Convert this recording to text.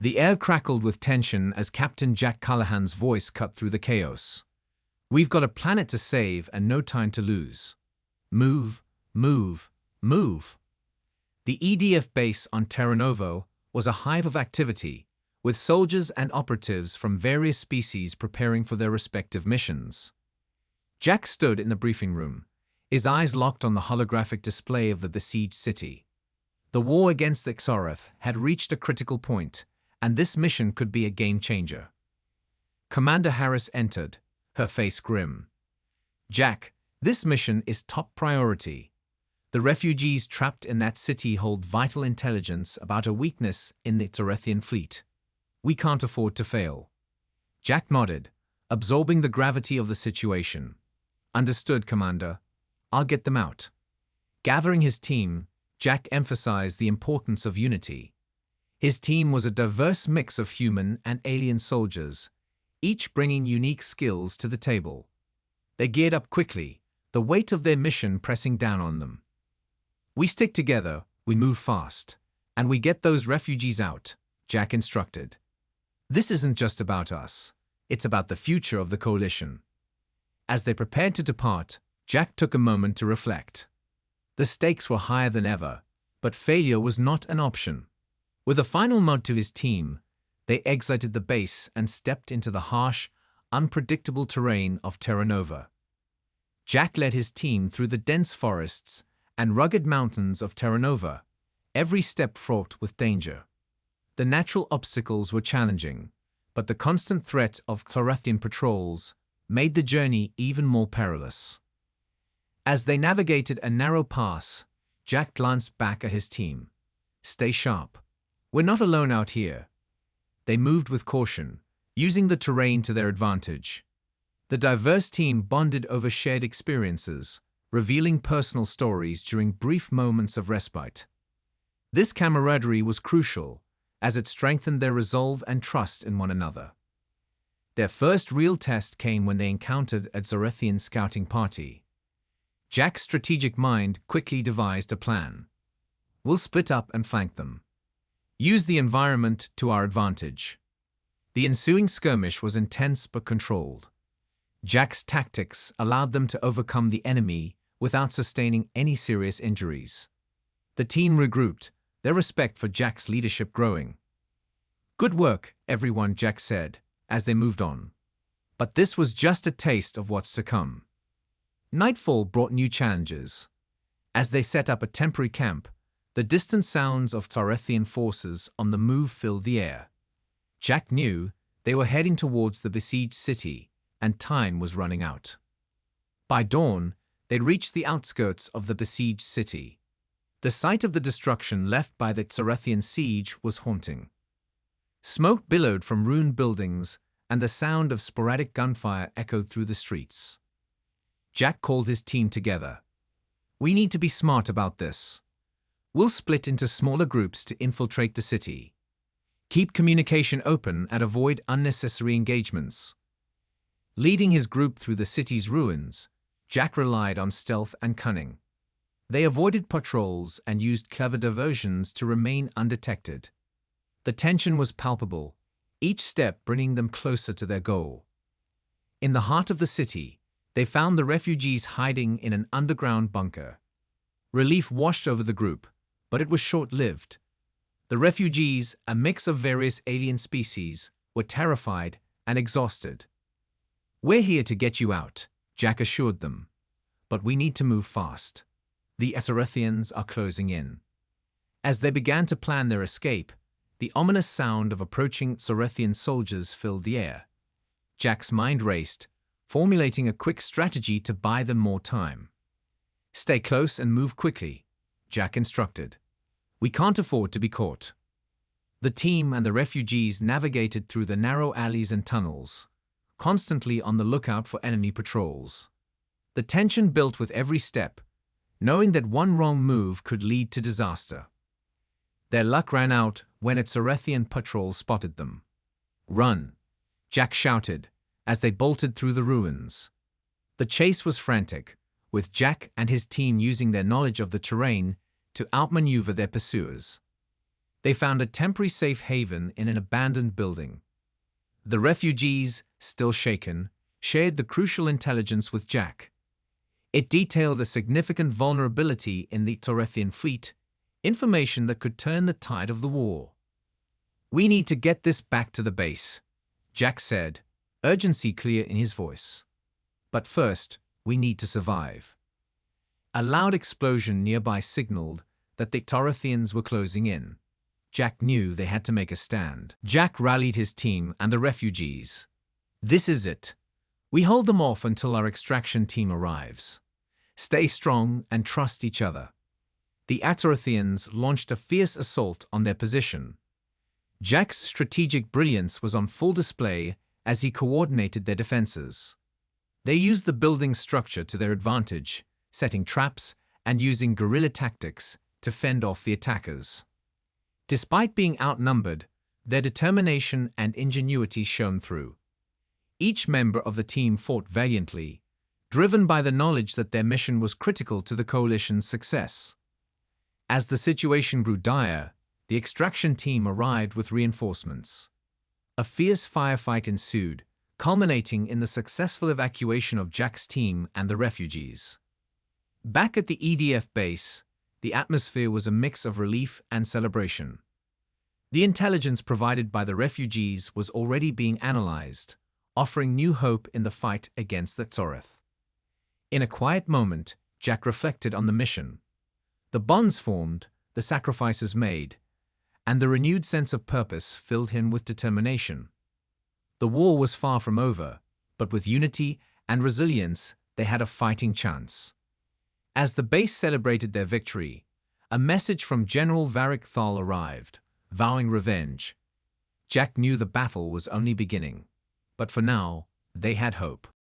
The air crackled with tension as Captain Jack Callahan's voice cut through the chaos. "We've got a planet to save and no time to lose. Move, move, move." The EDF base on Terranova was a hive of activity, with soldiers and operatives from various species preparing for their respective missions. Jack stood in the briefing room, his eyes locked on the holographic display of the besieged city. The war against the Xorath had reached a critical point, and this mission could be a game-changer. Commander Harris entered, her face grim. "Jack, this mission is top priority. The refugees trapped in that city hold vital intelligence about a weakness in the Xorathian fleet. We can't afford to fail." Jack nodded, absorbing the gravity of the situation. "Understood, Commander. I'll get them out." Gathering his team, Jack emphasized the importance of unity. His team was a diverse mix of human and alien soldiers, each bringing unique skills to the table. They geared up quickly, the weight of their mission pressing down on them. "We stick together, we move fast, and we get those refugees out," Jack instructed. "This isn't just about us, it's about the future of the coalition." As they prepared to depart, Jack took a moment to reflect. The stakes were higher than ever, but failure was not an option. With a final nod to his team, they exited the base and stepped into the harsh, unpredictable terrain of Terranova. Jack led his team through the dense forests and rugged mountains of Terranova, every step fraught with danger. The natural obstacles were challenging, but the constant threat of Xorathian patrols made the journey even more perilous. As they navigated a narrow pass, Jack glanced back at his team. "Stay sharp. We're not alone out here." They moved with caution, using the terrain to their advantage. The diverse team bonded over shared experiences, revealing personal stories during brief moments of respite. This camaraderie was crucial, as it strengthened their resolve and trust in one another. Their first real test came when they encountered a Xorathian scouting party. Jack's strategic mind quickly devised a plan. "We'll split up and flank them. Use the environment to our advantage." The ensuing skirmish was intense but controlled. Jack's tactics allowed them to overcome the enemy without sustaining any serious injuries. The team regrouped, their respect for Jack's leadership growing. "Good work, everyone," Jack said, as they moved on. But this was just a taste of what's to come. Nightfall brought new challenges. As they set up a temporary camp, the distant sounds of Xorathian forces on the move filled the air. Jack knew they were heading towards the besieged city, and time was running out. By dawn, they'd reached the outskirts of the besieged city. The sight of the destruction left by the Xorathian siege was haunting. Smoke billowed from ruined buildings, and the sound of sporadic gunfire echoed through the streets. Jack called his team together. "We need to be smart about this. We'll split into smaller groups to infiltrate the city. Keep communication open and avoid unnecessary engagements." Leading his group through the city's ruins, Jack relied on stealth and cunning. They avoided patrols and used clever diversions to remain undetected. The tension was palpable, each step bringing them closer to their goal. In the heart of the city, they found the refugees hiding in an underground bunker. Relief washed over the group, but it was short-lived. The refugees, a mix of various alien species, were terrified and exhausted. "We're here to get you out," Jack assured them. "But we need to move fast. The Xorathians are closing in." As they began to plan their escape, the ominous sound of approaching Xorathian soldiers filled the air. Jack's mind raced, formulating a quick strategy to buy them more time. "Stay close and move quickly," Jack instructed. "We can't afford to be caught." The team and the refugees navigated through the narrow alleys and tunnels, constantly on the lookout for enemy patrols. The tension built with every step, knowing that one wrong move could lead to disaster. Their luck ran out when a Xorathian patrol spotted them. "Run!" Jack shouted, as they bolted through the ruins. The chase was frantic, with Jack and his team using their knowledge of the terrain to outmaneuver their pursuers. They found a temporary safe haven in an abandoned building. The refugees, still shaken, shared the crucial intelligence with Jack. It detailed a significant vulnerability in the Xorathian fleet, information that could turn the tide of the war. "We need to get this back to the base," Jack said, urgency clear in his voice. "But first, we need to survive." A loud explosion nearby signaled that the Xorathians were closing in. Jack knew they had to make a stand. Jack rallied his team and the refugees. "This is it. We hold them off until our extraction team arrives. Stay strong and trust each other." The Xorathians launched a fierce assault on their position. Jack's strategic brilliance was on full display as he coordinated their defenses. They used the building's structure to their advantage, setting traps and using guerrilla tactics to fend off the attackers. Despite being outnumbered, their determination and ingenuity shone through. Each member of the team fought valiantly, driven by the knowledge that their mission was critical to the coalition's success. As the situation grew dire, the extraction team arrived with reinforcements. A fierce firefight ensued, culminating in the successful evacuation of Jack's team and the refugees. Back at the EDF base, the atmosphere was a mix of relief and celebration. The intelligence provided by the refugees was already being analyzed, offering new hope in the fight against the Xorath. In a quiet moment, Jack reflected on the mission. The bonds formed, the sacrifices made, and the renewed sense of purpose filled him with determination. The war was far from over, but with unity and resilience, they had a fighting chance. As the base celebrated their victory, a message from General Varik Thal arrived, vowing revenge. Jack knew the battle was only beginning, but for now, they had hope.